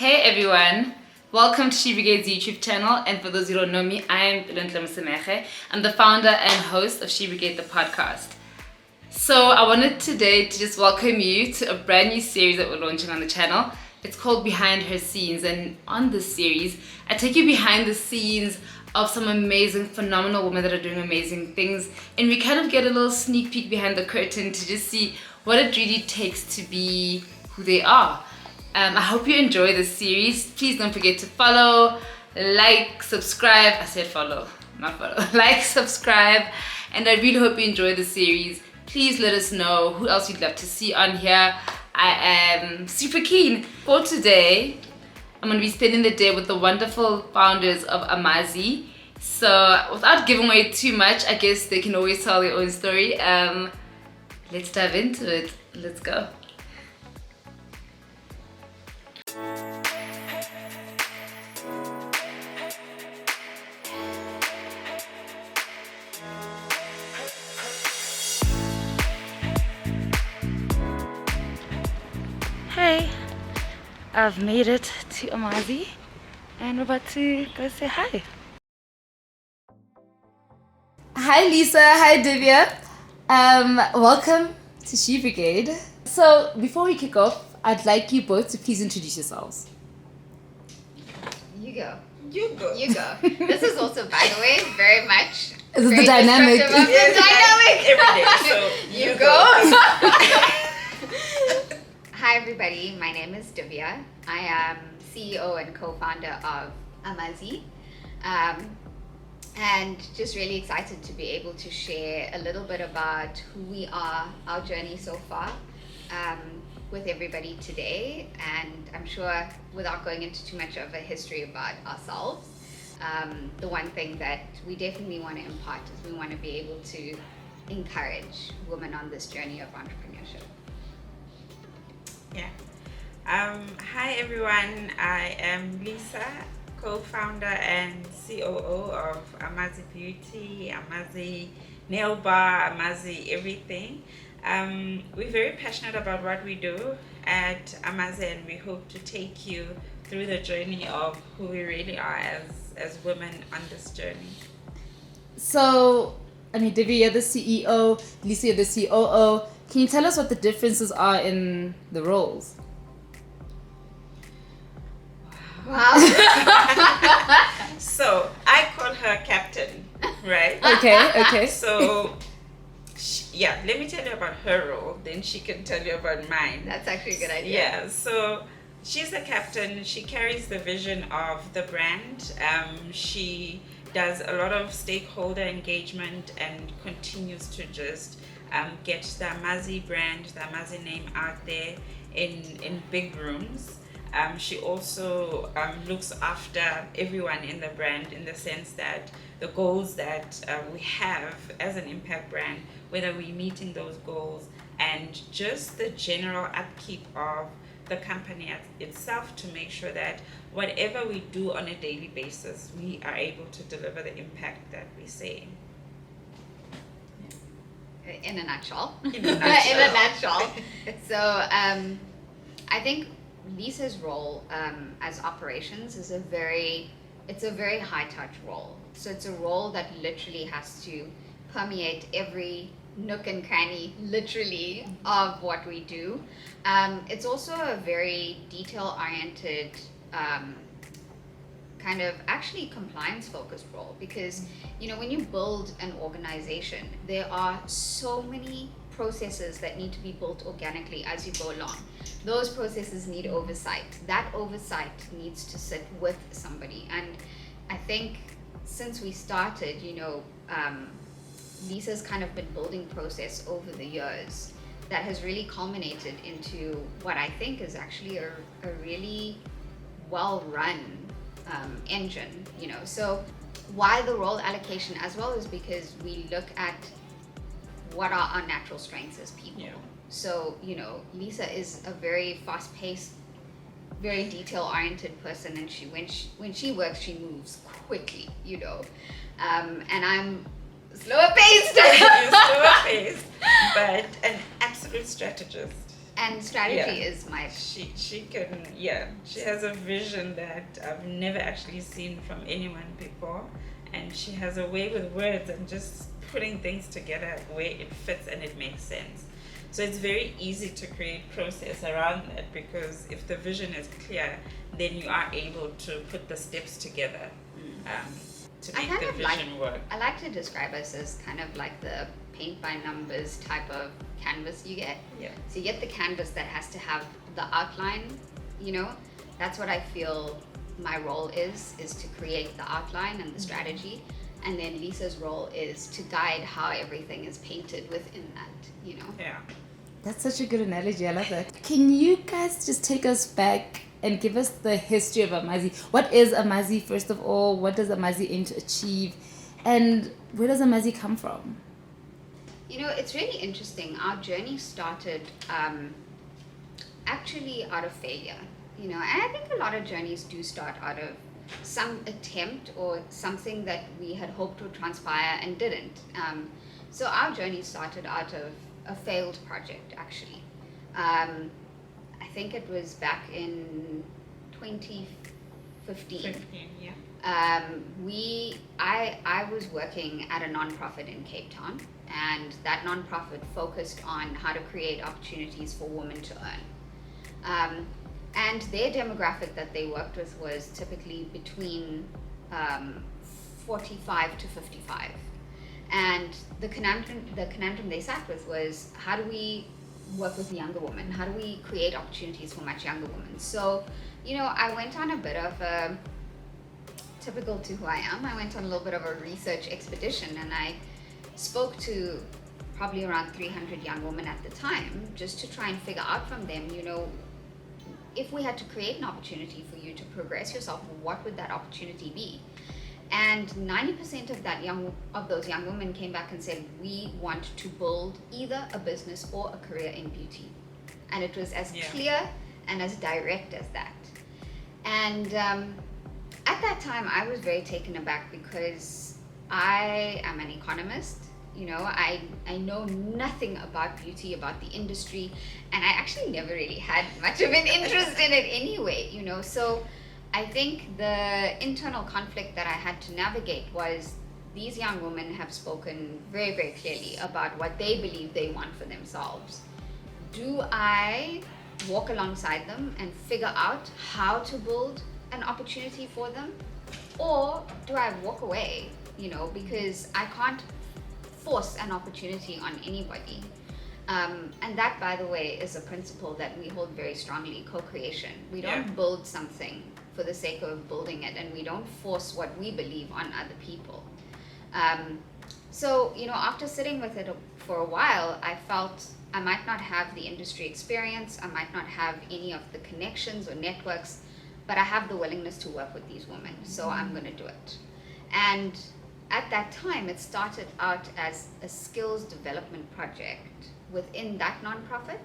Hey everyone, welcome to Brigade's YouTube channel, and for those who don't know me, I am Pelontle Mosimege. I'm the founder and host of Brigade the podcast. So I wanted today to just welcome you to a brand new series that we're launching on the channel. It's called Behind Her Scenes, and on this series, I take you behind the scenes of some amazing, phenomenal women that are doing amazing things, and we kind of get a little sneak peek behind the curtain to just see what it really takes to be who they are. I hope you enjoy this series. Please don't forget to follow, like, subscribe. I said follow, not follow. Like, subscribe, and I really hope you enjoy the series. Please let us know who else you'd love to see on here. I am super keen. For today, I'm going to be spending the day with the wonderful founders of Amazi. So without giving away too much, I guess they can always tell their own story. Let's dive into it. Let's go. Hey, I've made it to Amazi and we're about to go say hi. Hi Lisa, hi Divya. Welcome to Brigade. So before we kick off, I'd like you both to please introduce yourselves. You go. You go. You go. This is also, by the way, very much. This is the dynamic. The dynamic. Every day. So You go. Hi everybody, my name is Divya. I am CEO and co-founder of Amazi. And just really excited to be able to share a little bit about who we are, our journey so far, with everybody today. And I'm sure, without going into too much of a history about ourselves, the one thing that we definitely want to impart is we want to be able to encourage women on this journey of entrepreneurship. Yeah. Hi everyone. I am Lisa, co-founder and COO of Amazi Beauty, Amazi Nail Bar, Amazi Everything. We're very passionate about what we do at Amazi, and we hope to take you through the journey of who we really are as women on this journey. So, Divya, you're the CEO, Lisa, you're the COO. Can you tell us what the differences are in the roles? Wow. So I call her captain, right? Okay. So, let me tell you about her role, then she can tell you about mine. That's actually a good idea. Yeah, so she's the captain. She carries the vision of the brand. She does a lot of stakeholder engagement and continues to just get the Amazi brand, the Amazi name out there in big rooms. She also looks after everyone in the brand, in the sense that the goals that we have as an impact brand, whether we're meeting those goals, and just the general upkeep of the company itself, to make sure that whatever we do on a daily basis, we are able to deliver the impact that we're saying. In a nutshell. In a nutshell. In a nutshell. So I think Lisa's role as operations is a very high touch role. So it's a role that literally has to permeate every nook and cranny, literally, of what we do. It's also a very detail oriented, kind of actually compliance focused role, because when you build an organization, there are so many processes that need to be built organically as you go along. Those processes need oversight. That oversight needs to sit with somebody. And I think since we started, Lisa's kind of been building process over the years that has really culminated into what I think is actually a really well-run engine. So why the role allocation as well is because we look at what are our natural strengths as people. Yeah. So, Lisa is a very fast-paced, very detail-oriented person, and when she works, she moves quickly, and I'm slower paced. You're slower paced, but an absolute strategist. And strategy is my... She can, she has a vision that I've never actually seen from anyone before, and she has a way with words and just putting things together where it fits and it makes sense. So it's very easy to create process around that, because if the vision is clear, then you are able to put the steps together to make the vision work. I like to describe us as kind of like the paint by numbers type of canvas you get. Yeah. So you get the canvas that has to have the outline, you know. That's what I feel my role is to create the outline and the strategy. And then Lisa's role is to guide how everything is painted within that, you know. Yeah. That's such a good analogy. I love that. Can you guys just take us back and give us the history of Amazi? What is Amazi, first of all? What does Amazi aim to achieve? And where does Amazi come from? You know, it's really interesting. Our journey started actually out of failure, you know. And I think a lot of journeys do start out of some attempt or something that we had hoped would transpire and didn't. So our journey started out of a failed project, actually. I think it was back in 2015. I was working at a nonprofit in Cape Town, and that nonprofit focused on how to create opportunities for women to earn. And their demographic that they worked with was typically between 45 to 55. And the conundrum they sat with was, how do we work with younger women? How do we create opportunities for much younger women? So, you know, I went on a bit of a, typical to who I am, I went on a little bit of a research expedition, and I spoke to probably around 300 young women at the time, just to try and figure out from them, you know, if we had to create an opportunity for you to progress yourself, what would that opportunity be? And 90% of those young women came back and said, we want to build either a business or a career in beauty. And it was as clear and as direct as that. And at that time, I was very taken aback, because I am an economist. You know, I know nothing about beauty, about the industry, and I actually never really had much of an interest in it anyway, you know. So I think the internal conflict that I had to navigate was, these young women have spoken very, very clearly about what they believe they want for themselves. Do I walk alongside them and figure out how to build an opportunity for them? Or do I walk away, you know, because I can't force an opportunity on anybody. And that, by the way, is a principle that we hold very strongly, co-creation. We don't build something for the sake of building it, and we don't force what we believe on other people. So, you know, after sitting with it for a while, I felt I might not have the industry experience, I might not have any of the connections or networks, but I have the willingness to work with these women, so I'm going to do it. And at that time, it started out as a skills development project within that nonprofit,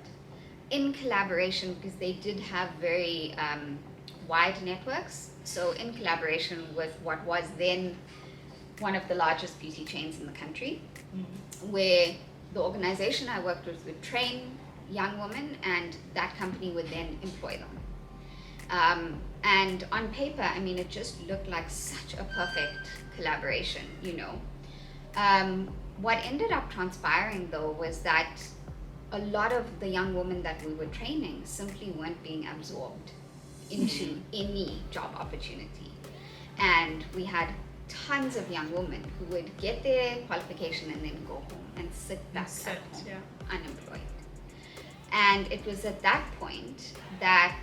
in collaboration, because they did have very wide networks. So in collaboration with what was then one of the largest beauty chains in the country, where the organization I worked with would train young women, and that company would then employ them. And on paper, I mean, it just looked like such a perfect collaboration, you know. What ended up transpiring, though, was that a lot of the young women that we were training simply weren't being absorbed into any job opportunity. And we had tons of young women who would get their qualification and then go home and sit back at home, unemployed. And it was at that point that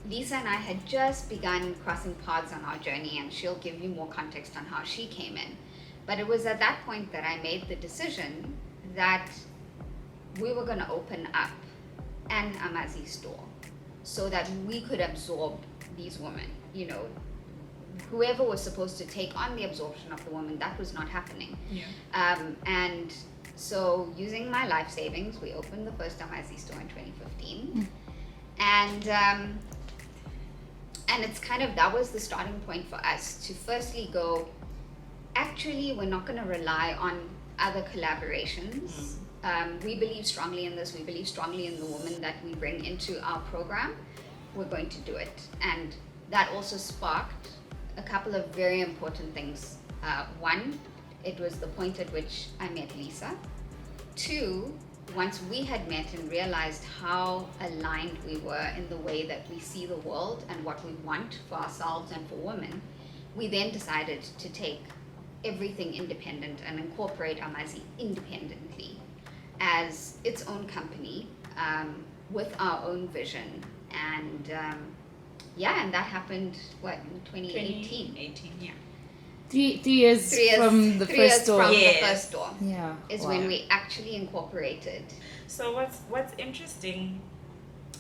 Lisa and I had just begun crossing paths on our journey, and she'll give you more context on how she came in. But it was at that point that I made the decision that we were going to open up an Amazi store so that we could absorb these women. You know, whoever was supposed to take on the absorption of the woman, that was not happening. And so using my life savings, we opened the first Amazi store in 2015. And it's kind of, that was the starting point for us to firstly go, actually, we're not going to rely on other collaborations we believe strongly in this, we believe strongly in the woman that we bring into our program, we're going to do it. And that also sparked a couple of very important things. One, it was the point at which I met Lisa. Two, once we had met and realized how aligned we were in the way that we see the world and what we want for ourselves and for women, we then decided to take everything independent and incorporate Amazi independently as its own company, with our own vision. And and that happened, in 2018? 2018, yeah. 3 years from the first store. From the first store. Yeah. Is when we actually incorporated. So what's interesting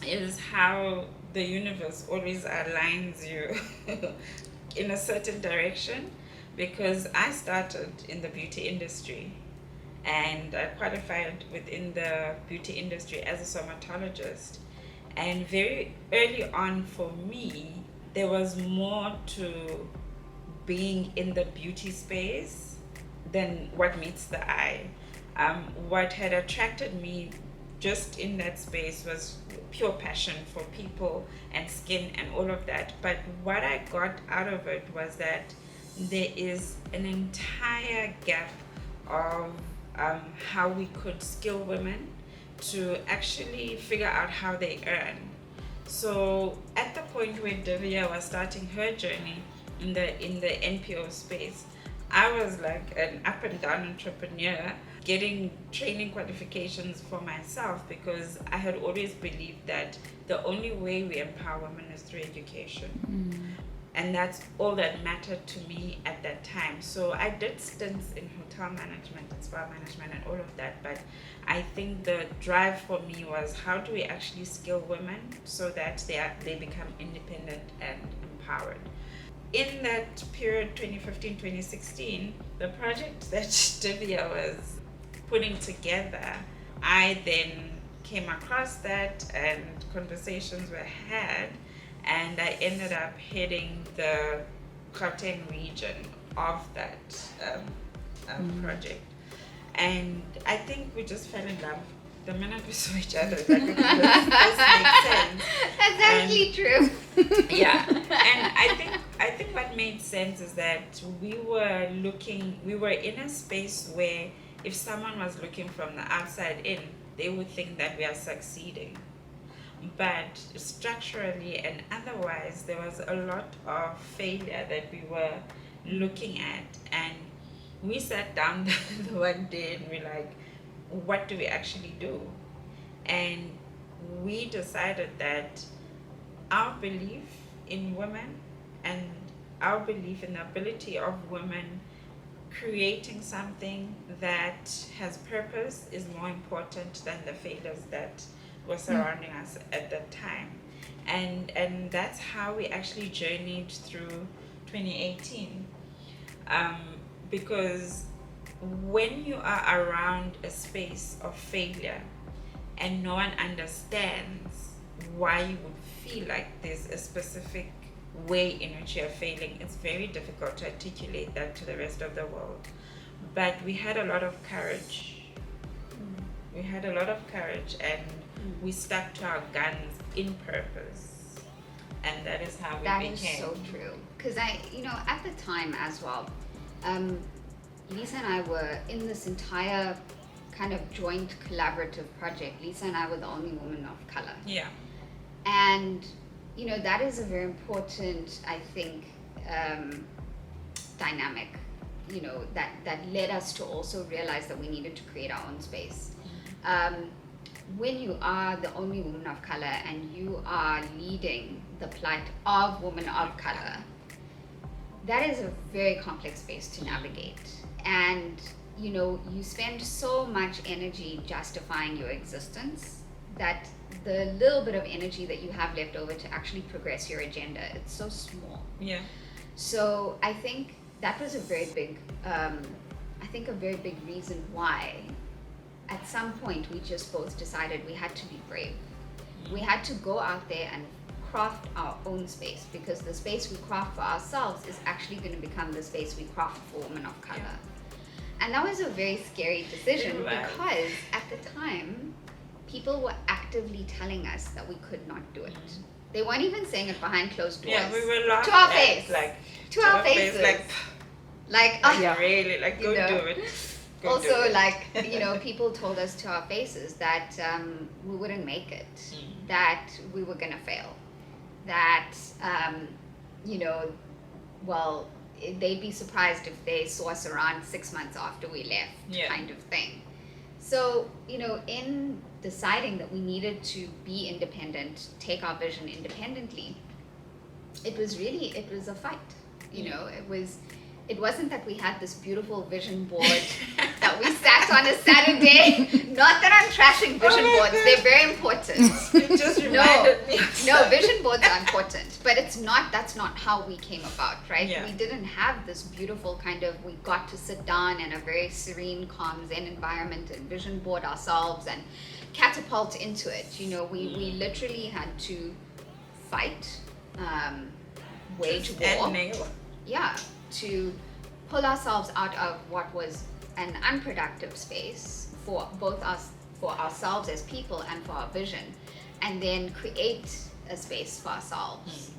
is how the universe always aligns you in a certain direction, because I started in the beauty industry and I qualified within the beauty industry as a dermatologist. And very early on for me, there was more to being in the beauty space than what meets the eye. What had attracted me just in that space was pure passion for people and skin and all of that. But what I got out of it was that there is an entire gap of how we could skill women to actually figure out how they earn. So at the point where Divya was starting her journey in the NPO space, I was like an up and down entrepreneur, getting training qualifications for myself, because I had always believed that the only way we empower women is through education. And that's all that mattered to me at that time. So I did stints in hotel management and spa management and all of that, but I think the drive for me was, how do we actually skill women so that they become independent and empowered? In that period, 2015-2016, the project that Divya was putting together, I then came across that and conversations were had, and I ended up heading the Gauteng region of that project. And I think we just fell in love the minute we saw each other. Like, this makes sense. That's actually true. Yeah, and I think what made sense is that we were in a space where if someone was looking from the outside in, they would think that we are succeeding. But structurally and otherwise, there was a lot of failure that we were looking at. And we sat down the one day and we're like, what do we actually do? And we decided that our belief in women and our belief in the ability of women creating something that has purpose is more important than the failures that were surrounding us at that time. And that's how we actually journeyed through 2018. Because when you are around a space of failure and no one understands why you would feel like there's a specific way in which you're failing, it's very difficult to articulate that to the rest of the world. But we had a lot of courage. We had a lot of courage, and we stuck to our guns in purpose. And that is how we became. That is so true. Because at the time as well, Lisa and I were in this entire kind of joint collaborative project. Lisa and I were the only women of color. Yeah. And, that is a very important, I think, dynamic, that led us to also realize that we needed to create our own space. When you are the only woman of color and you are leading the plight of women of color, that is a very complex space to navigate. And, you spend so much energy justifying your existence that the little bit of energy that you have left over to actually progress your agenda, it's so small. Yeah. So I think that was a very big reason why at some point we just both decided we had to be brave. We had to go out there and craft our own space, because the space we craft for ourselves is actually going to become the space we craft for women of color. And that was a very scary decision Right. because at the time, people were actively telling us that we could not do it. They weren't even saying it behind closed doors. Yeah, we were laughed to our at, face. like To our faces. Like Yeah. really, like go You know. do it. Go do Also, it. like, people told us to our faces that we wouldn't make it, that we were gonna fail, that well, they'd be surprised if they saw us around 6 months after we left, Yeah. kind of thing. So, in deciding that we needed to be independent, take our vision independently, it was a fight. It wasn't that we had this beautiful vision board that we sat on a Saturday. Not that I'm trashing vision Oh my boards, God. they're very important. It just reminded me. No, vision boards are important, but that's not how we came about, right? Yeah. We didn't have this beautiful we got to sit down in a very serene, calm, zen environment and vision board ourselves and catapult into it. We literally had to fight, wage war. And nail. Yeah, to pull ourselves out of what was an unproductive space for ourselves as people and for our vision, and then create a space for ourselves,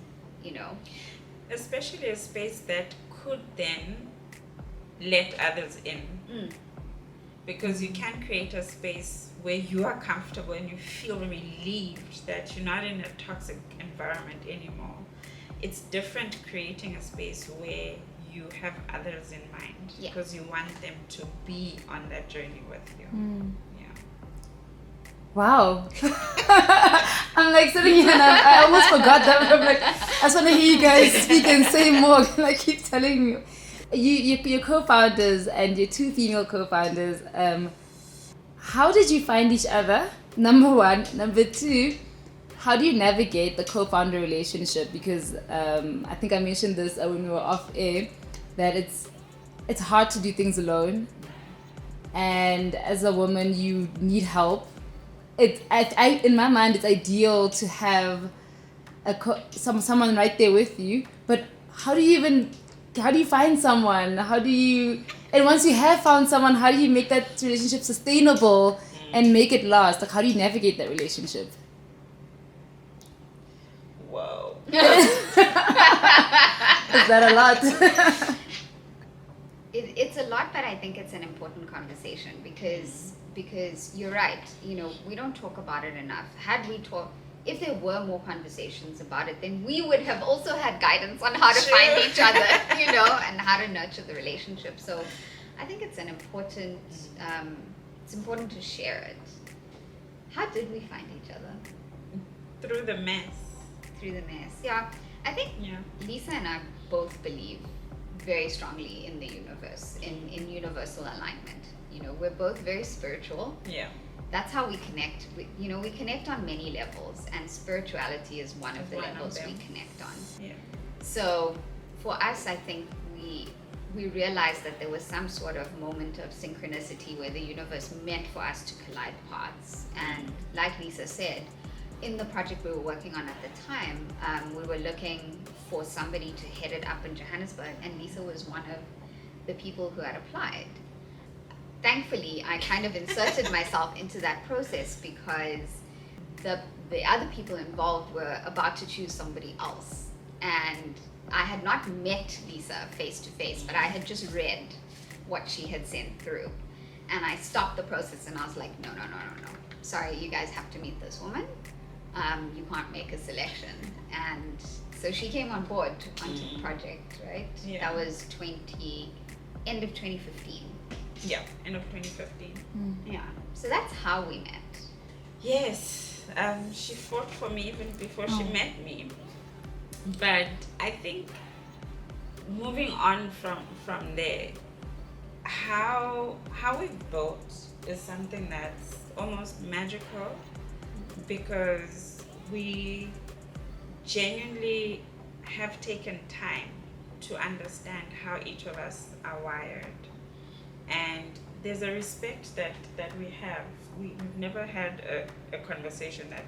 Especially a space that could then let others in. Because you can create a space where you are comfortable and you feel relieved that you're not in a toxic environment anymore. It's different creating a space where you have others in mind, Yeah. because you want them to be on that journey with you. Yeah. Wow. I'm like sitting here and I almost forgot that. I'm like, I just want to hear you guys speak and say more. Like, keep telling me. Your co-founders and your two female co-founders, how did you find each other? Number one. Number two, how do you navigate the co-founder relationship? Because I think I mentioned this when we were off air, that it's hard to do things alone. And as a woman, you need help. In my mind, it's ideal to have someone right there with you. But how do you find someone? And once you have found someone, how do you make that relationship sustainable and make it last? Like, how do you navigate that relationship? Whoa. Is that a lot? It's a lot, but I think it's an important conversation because you're right. We don't talk about it enough. If there were more conversations about it, then we would have also had guidance on how to find each other, and how to nurture the relationship. So I think it's important to share it. How did we find each other? Through the mess. Through the mess. Yeah. I think Lisa and I both believe very strongly in the universe, in universal alignment. We're both very spiritual. Yeah. That's how we connect. We connect on many levels, and spirituality is one of the levels we connect on. Yeah. So for us, I think we realized that there was some sort of moment of synchronicity where the universe meant for us to collide paths. And like Lisa said, in the project we were working on at the time, we were looking for somebody to head it up in Johannesburg, and Lisa was one of the people who had applied. Thankfully, I kind of inserted myself into that process because the other people involved were about to choose somebody else. And I had not met Lisa face to face, but I had just read what she had sent through. And I stopped the process and I was like, no. Sorry, you guys have to meet this woman. You can't make a selection. And so she came on board onto the project, right? Yeah. That was end of 2015. Yeah, end of 2015. Yeah. So that's how we met. Yes, she fought for me even before she met me. But I think moving on from there, how we've built is something that's almost magical, because we genuinely have taken time to understand how each of us are wired. And there's a respect that we have. We've never had a conversation that,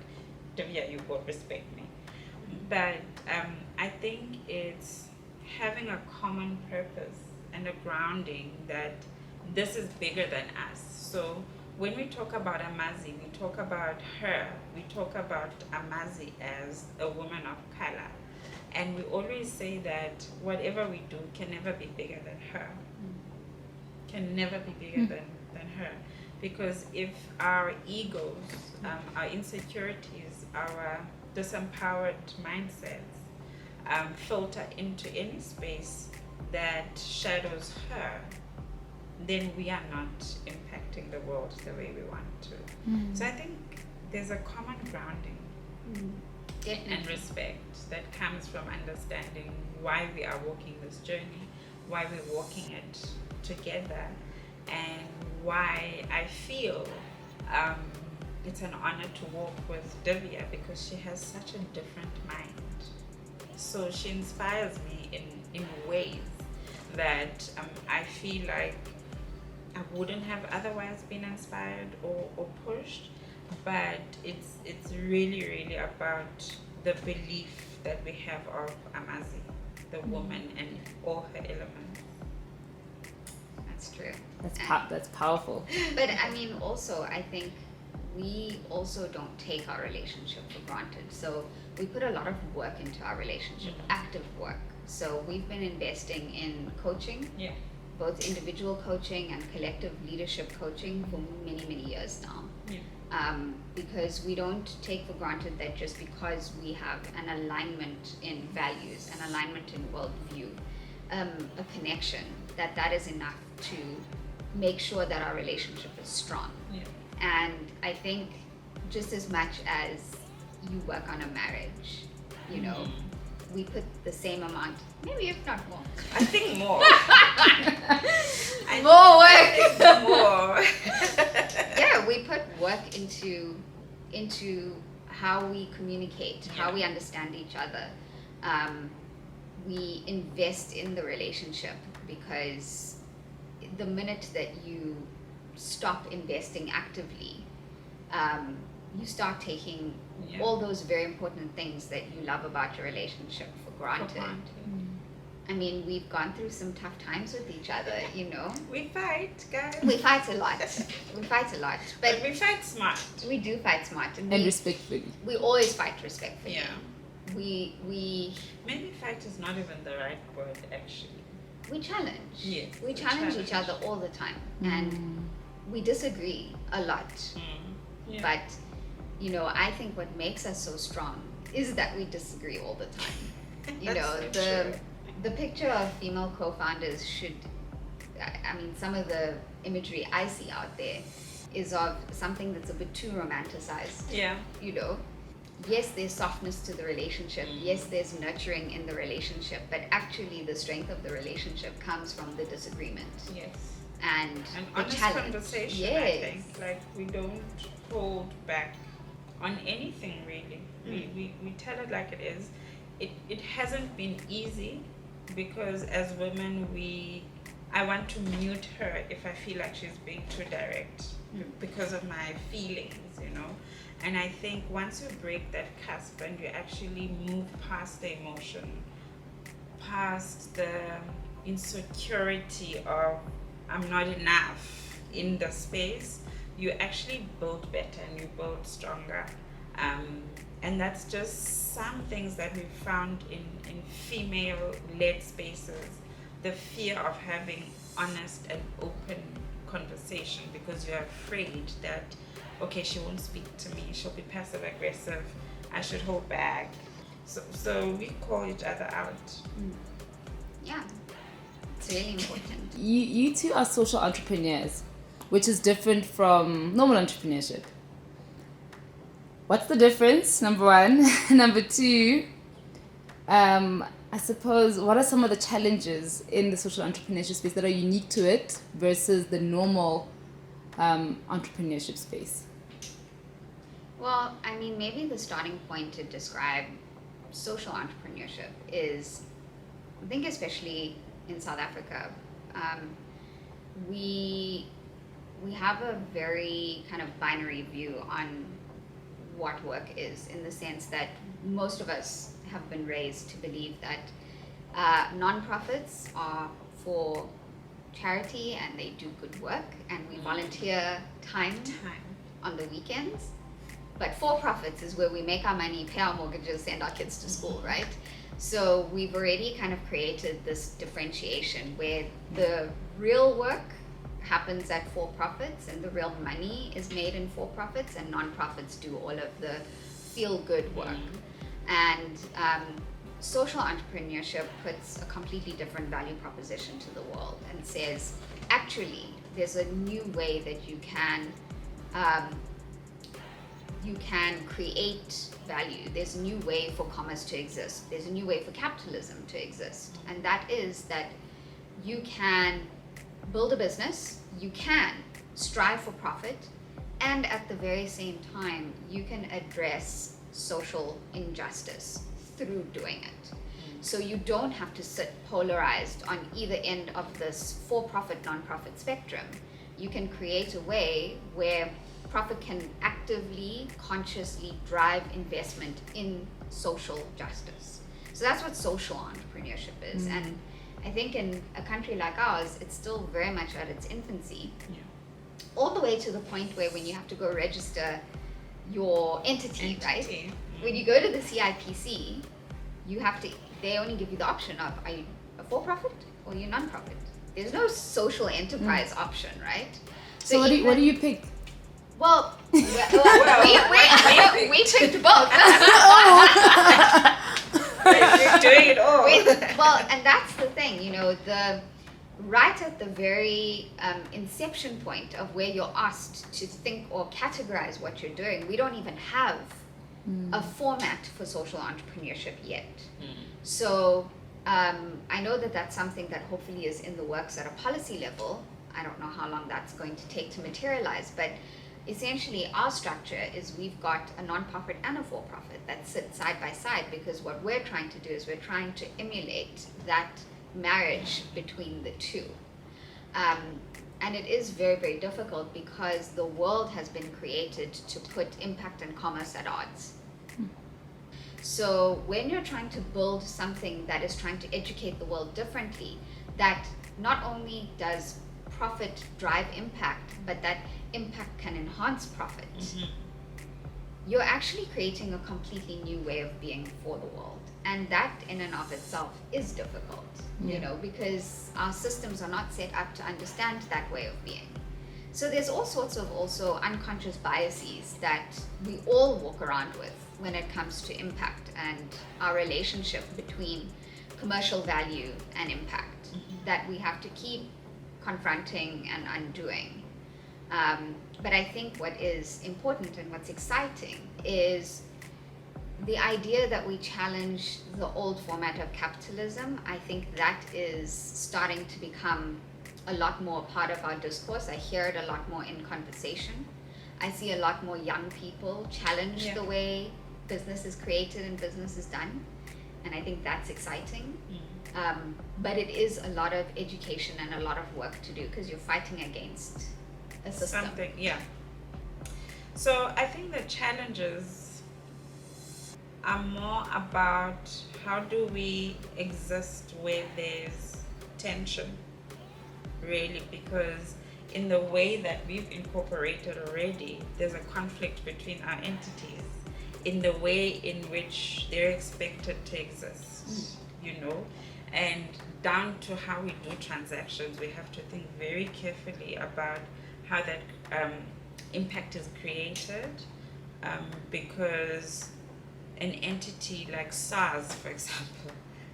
Divya, you both respect me. But I think it's having a common purpose and a grounding that this is bigger than us. So when we talk about Amazi, we talk about her, we talk about Amazi as a woman of color. And we always say that whatever we do can never be bigger than her. Can never be bigger than her. Because if our egos, our insecurities, our disempowered mindsets filter into any space that shadows her, then we are not impacting the world the way we want to. So I think there's a common grounding and respect that comes from understanding why we are walking this journey, why we're walking it together, and why I feel it's an honor to walk with Divya because she has such a different mind. So she inspires me in ways that I feel like I wouldn't have otherwise been inspired or pushed, but it's really, really about the belief that we have of Amazi, the woman, and all her elements. That's true. That's powerful. But I mean, also, I think we also don't take our relationship for granted. So we put a lot of work into our relationship, active work. So we've been investing in coaching, both individual coaching and collective leadership coaching for many, many years now. Because we don't take for granted that just because we have an alignment in values, an alignment in worldview, a connection, that is enough to make sure that our relationship is strong. And I think just as much as you work on a marriage, you know, we put the same amount, maybe if not more. I think more. More More. Yeah, we put work into how we communicate, how we understand each other. We invest in the relationship because the minute that you stop investing actively, you start taking all those very important things that you love about your relationship for granted. I mean, we've gone through some tough times with each other, you know. We fight, guys. We fight a lot. But we fight smart. We do fight smart. And respectfully. We always fight respectfully. Yeah. We Maybe fight is not even the right word, actually. We challenge. Yes. We challenge each other all the time. And we disagree a lot. But, you know, I think what makes us so strong is that we disagree all the time. You know, the picture of female co-founders should, I mean, some of the imagery I see out there is of something that's a bit too romanticized. Yeah. You know, yes, there's softness to the relationship. Yes, there's nurturing in the relationship, but actually the strength of the relationship comes from the disagreement. Yes. And the honest challenge. Conversation, Yes. I think. Like, we don't hold back on anything, really. We tell it like it is. It hasn't been easy because as women, I want to mute her if I feel like she's being too direct because of my feelings, you know. And I think once you break that cusp and you actually move past the emotion, past the insecurity of I'm not enough in the space, you actually build better and you build stronger. And that's just some things that we've found in female-led spaces. The fear of having honest and open conversation because you're afraid that, okay, she won't speak to me, she'll be passive-aggressive, I should hold back. So we call each other out. Yeah, it's really important. You two are social entrepreneurs, which is different from normal entrepreneurship. What's the difference, number one? Number two, I suppose, what are some of the challenges in the social entrepreneurship space that are unique to it versus the normal entrepreneurship space? Well, I mean, maybe the starting point to describe social entrepreneurship is, I think especially in South Africa, we have a very kind of binary view on what work is, in the sense that most of us have been raised to believe that nonprofits are for charity and they do good work, and we volunteer time on the weekends. But for-profits is where we make our money, pay our mortgages, send our kids to school, right? So we've already kind of created this differentiation where the real work happens at for-profits and the real money is made in for-profits, and non-profits do all of the feel-good work. And social entrepreneurship puts a completely different value proposition to the world and says, actually, there's a new way that you can create value. There's a new way for commerce to exist. There's a new way for capitalism to exist. And that is that you can build a business, you can strive for profit, and at the very same time, you can address social injustice through doing it. So you don't have to sit polarized on either end of this for-profit, non-profit spectrum. You can create a way where profit can actively, consciously drive investment in social justice. So that's what social entrepreneurship is. And I think in a country like ours, it's still very much at its infancy. All the way to the point where when you have to go register your entity. Right? When you go to the CIPC, they only give you the option of, are you a for-profit or you're non-profit? There's no social enterprise option, right? So what do you pick? Well, we picked both. You're doing it all. Well, and that's the thing, right at the very inception point of where you're asked to think or categorize what you're doing, we don't even have a format for social entrepreneurship yet. So I know that that's something that hopefully is in the works at a policy level. I don't know how long that's going to take to materialize, but essentially our structure is we've got a non-profit and a for-profit that sit side by side, because what we're trying to do is we're trying to emulate that marriage between the two. And it is very, very difficult because the world has been created to put impact and commerce at odds. So when you're trying to build something that is trying to educate the world differently, that not only does profit drive impact, but that impact can enhance profit, you're actually creating a completely new way of being for the world. And that in and of itself is difficult, because our systems are not set up to understand that way of being. So there's all sorts of also unconscious biases that we all walk around with when it comes to impact and our relationship between commercial value and impact that we have to keep confronting and undoing. But I think what is important and what's exciting is the idea that we challenge the old format of capitalism. I think that is starting to become a lot more part of our discourse. I hear it a lot more in conversation. I see a lot more young people challenge the way business is created and business is done. And I think that's exciting. But it is a lot of education and a lot of work to do because you're fighting against a system. So I think the challenges are more about how do we exist where there's tension, really, because in the way that we've incorporated already, there's a conflict between our entities in the way in which they're expected to exist, and down to how we do transactions. We have to think very carefully about how that impact is created, because an entity like SARS, for example,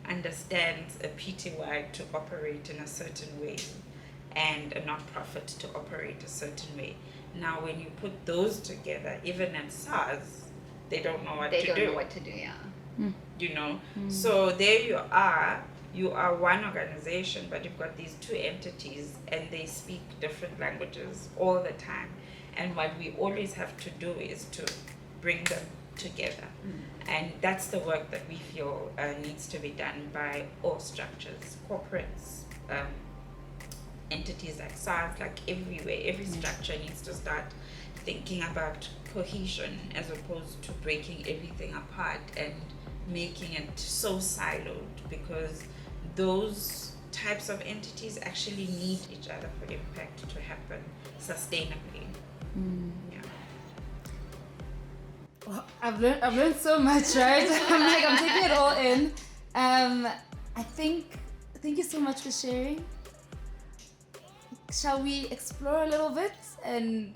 understands a PTY to operate in a certain way and a non-profit to operate a certain way. Now, when you put those together, even at SARS, they don't know what to do. They don't know what to do, So there you are one organization, but you've got these two entities and they speak different languages all the time. And what we always have to do is to bring them together. And that's the work that we feel needs to be done by all structures, corporates, entities like SARS, like everywhere. Every structure needs to start thinking about cohesion as opposed to breaking everything apart and making it so siloed, because those types of entities actually need each other for impact to happen sustainably. Yeah. Well, I've learned so much, right? I'm taking it all in. I think, thank you so much for sharing. Shall we explore a little bit and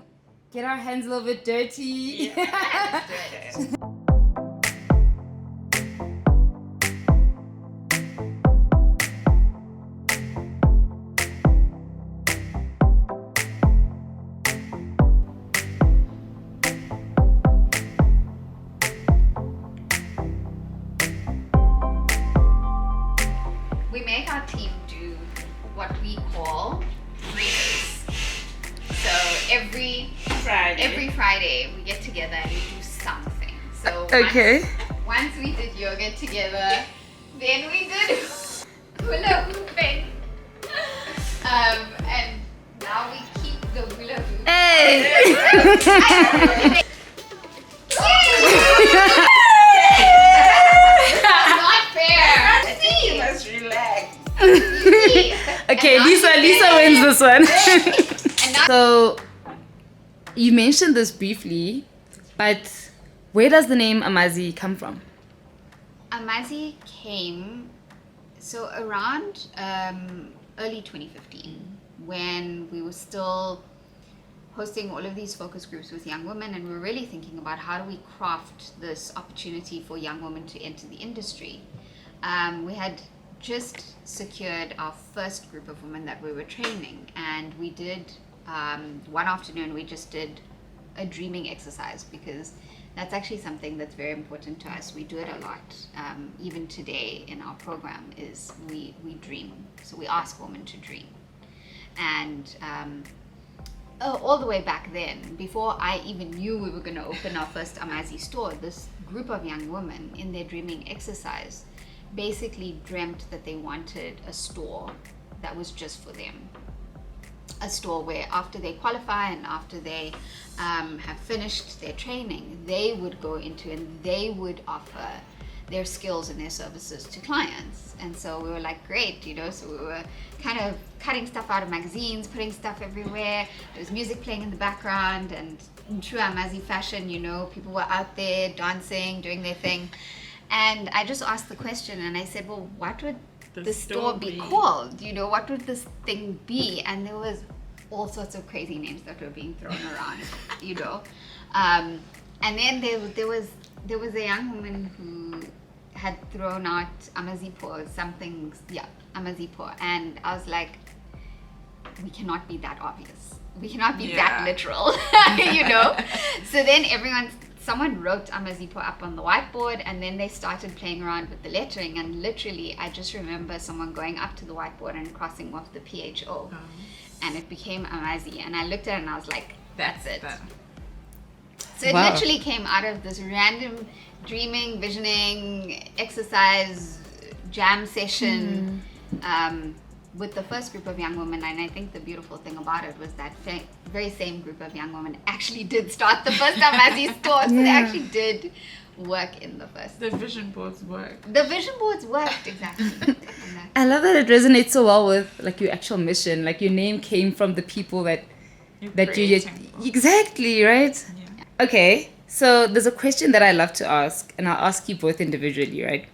get our hands a little bit dirty? Yeah. We make our team do what we call quizzes. So every Friday we get together and we do something. So once we did yoga together, then we did hula hooping. And now we keep the hula hoop. Hey! Not fair. You must relax. Okay, Lisa wins this one. And now So, you mentioned this briefly, but where does the name Amazi come from? Amazi came so around early 2015 when we were still hosting all of these focus groups with young women, and we were really thinking about how do we craft this opportunity for young women to enter the industry. We had just secured our first group of women that we were training, and we did one afternoon we just did a dreaming exercise, because that's actually something that's very important to us. We do it a lot. Even today in our program is we dream. So we ask women to dream. And all the way back then, before I even knew we were going to open our first Amazi store, this group of young women in their dreaming exercise basically dreamt that they wanted a store that was just for them. A store where after they qualify and after they have finished their training, they would go into and they would offer their skills and their services to clients. And so we were like, great, so we were kind of cutting stuff out of magazines, putting stuff everywhere. There was music playing in the background, and in true Amazi fashion, people were out there dancing, doing their thing. And I just asked the question, and I said, well, what would the store be called? What would this thing be? And there was all sorts of crazy names that were being thrown around, and then there was a young woman who had thrown out Amazi something, Amazi, and I was like, we cannot be that obvious. We cannot be that literal, So then someone wrote Amazi up on the whiteboard, and then they started playing around with the lettering, and literally I just remember someone going up to the whiteboard and crossing off the PHO, and it became Amazi, and I looked at it and I was like, that's it. So it literally came out of this random dreaming, visioning, exercise, jam session with the first group of young women. And I think the beautiful thing about it was that very same group of young women actually did start the first Amazi store. So they actually did work in the first. The vision boards worked. The vision boards worked, exactly. I love that it resonates so well with your actual mission. Your name came from the people that you exactly, right? Yeah. Okay, so there's a question that I love to ask, and I'll ask you both individually, right?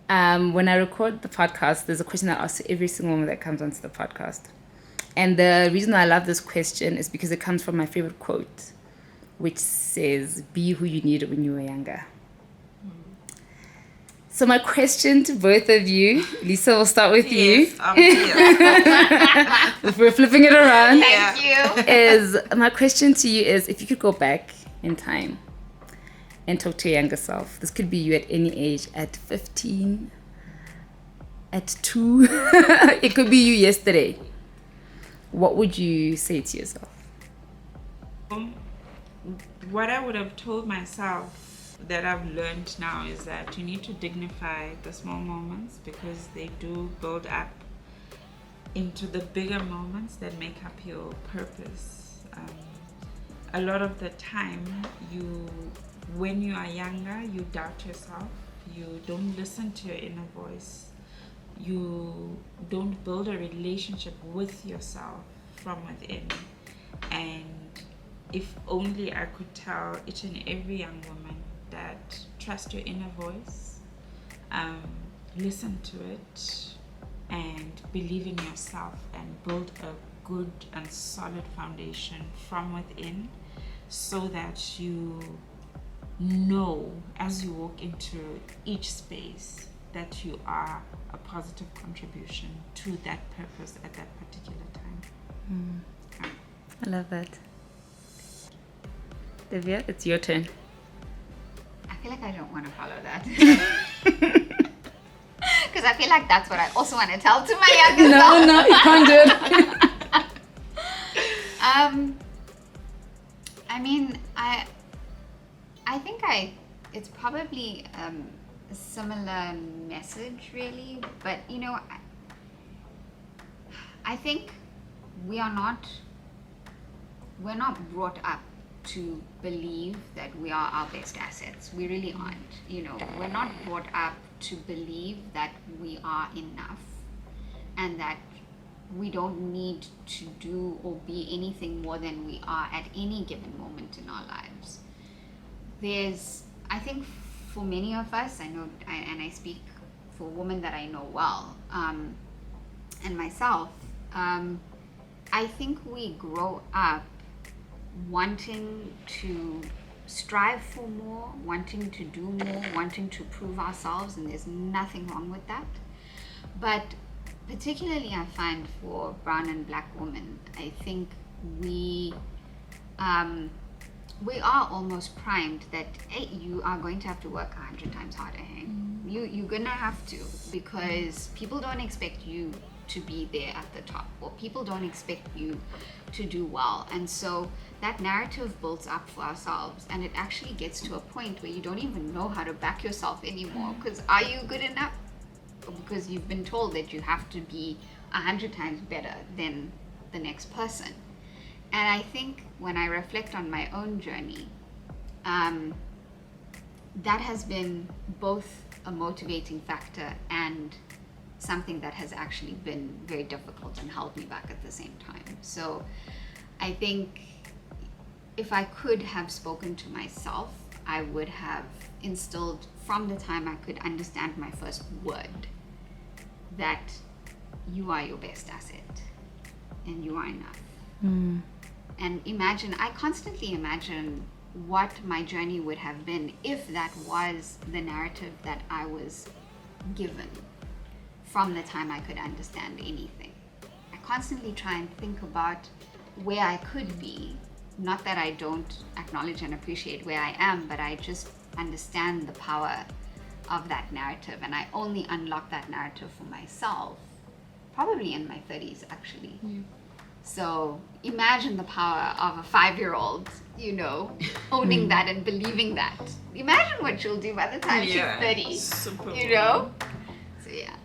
When I record the podcast, there's a question I ask to every single woman that comes onto the podcast. And the reason I love this question is because it comes from my favorite quote, which says, be who you needed when you were younger. So my question to both of you, Lisa, we'll start with you. I'm here. If we're flipping it around. Thank you. My question to you is, if you could go back in time and talk to your younger self, this could be you at any age, at 15, at 2, it could be you yesterday. What would you say to yourself? What I would have told myself that I've learned now is that you need to dignify the small moments, because they do build up into the bigger moments that make up your purpose. A lot of the time, when you are younger, you doubt yourself, you don't listen to your inner voice, you don't build a relationship with yourself from within. And if only I could tell each and every young woman that trust your inner voice, listen to it, and believe in yourself, and build a good and solid foundation from within, so that you know as you walk into each space that you are a positive contribution to that purpose at that particular time. I love that. Divya, it's your turn. I feel like I don't want to follow that. Because I feel like that's what I also want to tell to my younger self. No, you can't do it. I mean, I think it's probably a similar message, really. But, you know, I think we're not brought up to believe that we are our best assets. We really aren't. You know, we're not brought up to believe that we are enough and that we don't need to do or be anything more than we are at any given moment in our lives. I think for many of us, and I speak for women that I know well, and myself, I think we grow up wanting to strive for more, wanting to do more, wanting to prove ourselves, and there's nothing wrong with that. But particularly I find for brown and black women, I think we are almost primed that, hey, you are going to have to work 100 times harder. Hey? You're gonna have to, because people don't expect you to be there at the top, or people don't expect you to do well. And so that narrative builds up for ourselves, and it actually gets to a point where you don't even know how to back yourself anymore, because are you good enough? Because you've been told that you have to be 100 times better than the next person. And I think when I reflect on my own journey, that has been both a motivating factor and something that has actually been very difficult and held me back at the same time. So I think if I could have spoken to myself, I would have instilled from the time I could understand my first word that you are your best asset and you are enough. And I constantly imagine what my journey would have been if that was the narrative that I was given from the time I could understand anything. I constantly try and think about where I could be. Not that I don't acknowledge and appreciate where I am, but I just understand the power of that narrative, and I only unlock that narrative for myself probably in my 30s, actually. So imagine the power of a 5-year-old, owning that and believing that. Imagine what she'll do by the time she's 30, super So yeah.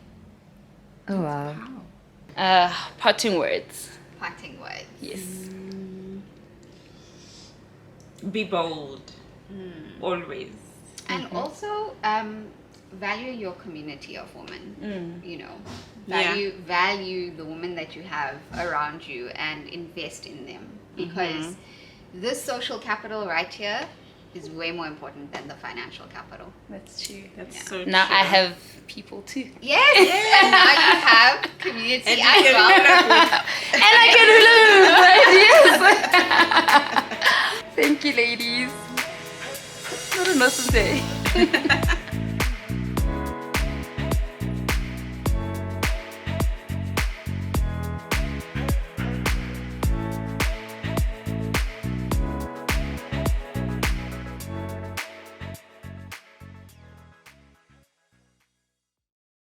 Oh wow. Parting words. Parting words. Yes. Be bold. Always. And also value your community of women. Value the women that you have around you and invest in them, because this social capital right here is way more important than the financial capital. That's true. That's so now true. I have people too. Yes, and now you have community as well. And I can hula hoop, right? Yes. Thank you, ladies. What an awesome day.